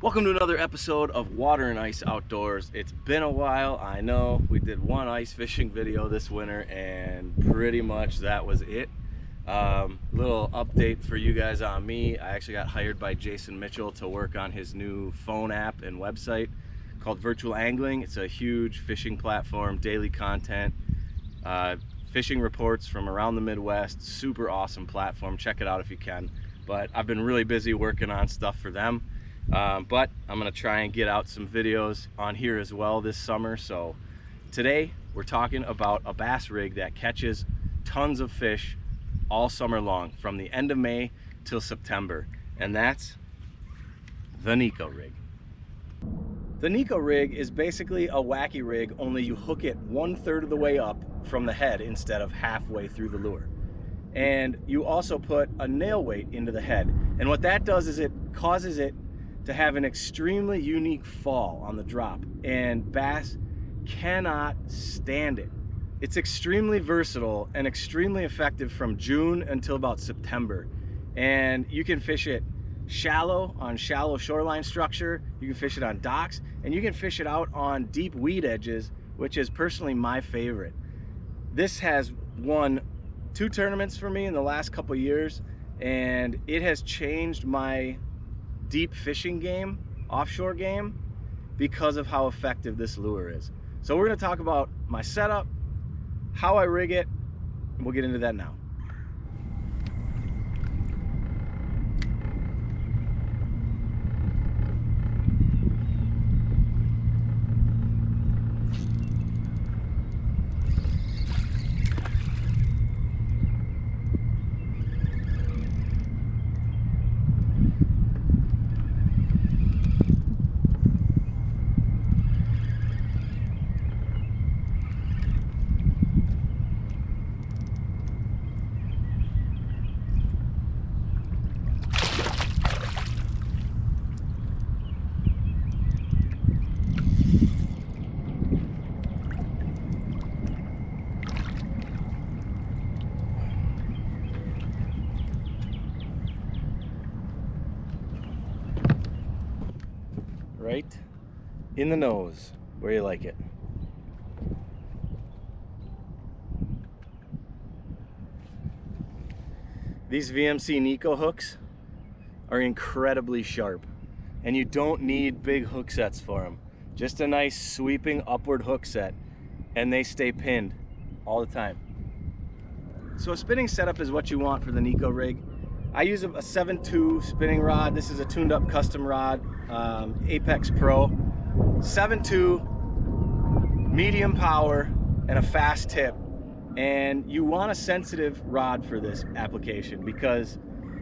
Welcome to another episode of Water and Ice Outdoors. It's been a while, I know. We did one ice fishing video this winter and pretty much that was it. Little update for you guys on me. I actually got hired by Jason Mitchell to work on his new phone app and website called Virtual Angling. It's a huge fishing platform, daily content, fishing reports from around the Midwest. Super awesome platform. Check it out if you can. But I've been really busy working on stuff for them. But I'm gonna try and get out some videos on here as well this summer. So today we're talking about a bass rig that catches tons of fish all summer long from the end of May till September, and that's the Neko rig. The Neko rig is basically a wacky rig, only you hook it 1/3 of the way up from the head instead of halfway through the lure. And you also put a nail weight into the head, and what that does is it causes it to have an extremely unique fall on the drop, and bass cannot stand it. It's extremely versatile and extremely effective from June until about September, and you can fish it shallow on shallow shoreline structure, you can fish it on docks, and you can fish it out on deep weed edges, which is personally my favorite. This has won 2 tournaments for me in the last couple years, and it has changed my deep fishing game, offshore game, because of how effective this lure is. So we're going to talk about my setup, how I rig it, and we'll get into that now. Right in the nose, where you like it. These VMC Neko hooks are incredibly sharp, and you don't need big hook sets for them. Just a nice sweeping upward hook set, and they stay pinned all the time. So a spinning setup is what you want for the Neko rig. I use a 7.2 spinning rod. This is a tuned up custom rod, Apex Pro. 7.2, medium power, and a fast tip. And you want a sensitive rod for this application, because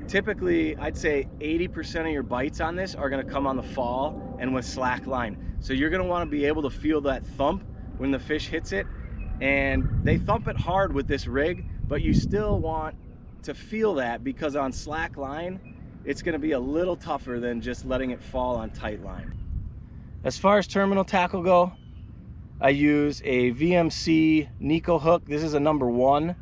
typically I'd say 80% of your bites on this are gonna come on the fall and with slack line. So you're gonna wanna be able to feel that thump when the fish hits it. And they thump it hard with this rig, but you still want to feel that, because on slack line it's going to be a little tougher than just letting it fall on tight line. As far as terminal tackle go, I use a VMC Neko hook. This is a number 1.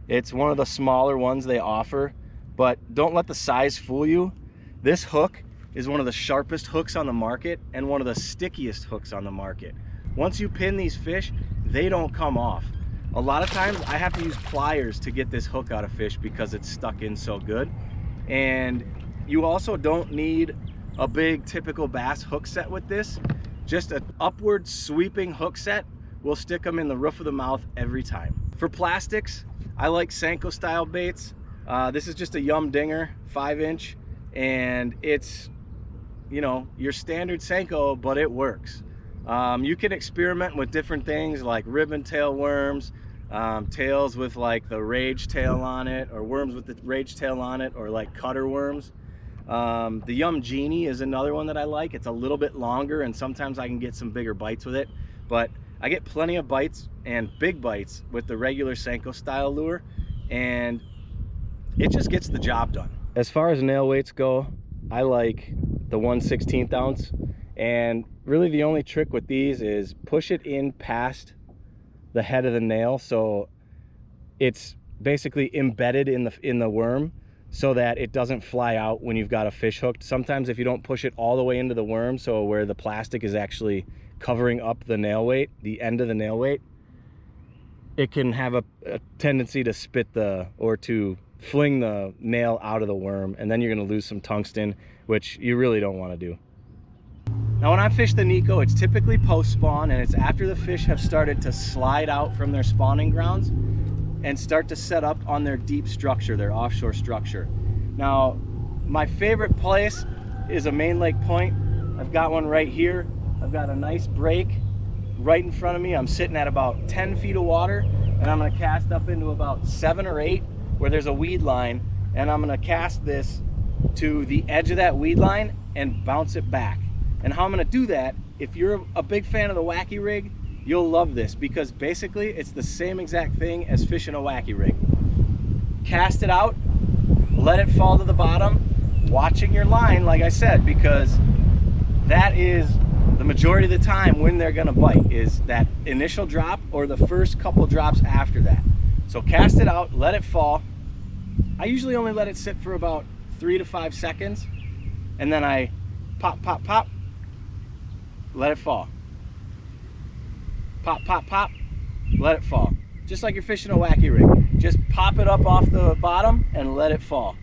It's one of the smaller ones they offer, but don't let the size fool you. This hook is one of the sharpest hooks on the market and one of the stickiest hooks on the market. Once you pin these fish, they don't come off. A lot of times I have to use pliers to get this hook out of fish because it's stuck in so good. And you also don't need a big typical bass hook set with this. Just an upward sweeping hook set will stick them in the roof of the mouth every time. For plastics, I like Senko style baits. This is just a Yum Dinger 5-inch, and it's, you know, your standard Senko, but it works. You can experiment with different things like ribbon tail worms, tails with like the rage tail on it, or worms with the rage tail on it, or like cutter worms. The Yum Genie is another one that I like. It's a little bit longer, and sometimes I can get some bigger bites with it, but I get plenty of bites and big bites with the regular Senko style lure, and it just gets the job done. As far as nail weights go, I like the 1/16 ounce, and really the only trick with these is push it in past the head of the nail, so it's basically embedded in the worm, so that it doesn't fly out when you've got a fish hooked. Sometimes if you don't push it all the way into the worm, so where the plastic is actually covering up the nail weight, the end of the nail weight, it can have a tendency to spit or to fling the nail out of the worm, and then you're going to lose some tungsten, which you really don't want to do. Now when I fish the Neko, it's typically post spawn, and it's after the fish have started to slide out from their spawning grounds and start to set up on their deep structure, their offshore structure. Now my favorite place is a main lake point. I've got one right here. I've got a nice break right in front of me. I'm sitting at about 10 feet of water, and I'm going to cast up into about 7 or 8 where there's a weed line, and I'm going to cast this to the edge of that weed line and bounce it back. And how I'm going to do that, if you're a big fan of the wacky rig, you'll love this, because basically it's the same exact thing as fishing a wacky rig. Cast it out, let it fall to the bottom, watching your line, like I said, because that is the majority of the time when they're going to bite, is that initial drop or the first couple drops after that. So cast it out, let it fall. I usually only let it sit for about 3 to 5 seconds, and then I pop, pop, pop, let it fall. Pop, pop, pop, let it fall. Just like you're fishing a wacky rig. Just pop it up off the bottom and let it fall.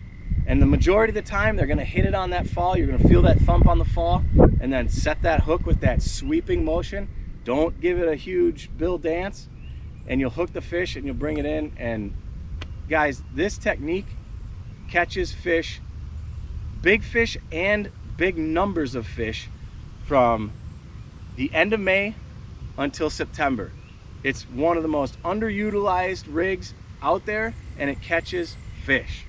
And the majority of the time, they're gonna hit it on that fall. You're gonna feel that thump on the fall, and then set that hook with that sweeping motion. Don't give it a huge bill dance, and you'll hook the fish and you'll bring it in. And guys, this technique catches fish, big fish and big numbers of fish, from the end of May until September. It's one of the most underutilized rigs out there, and it catches fish.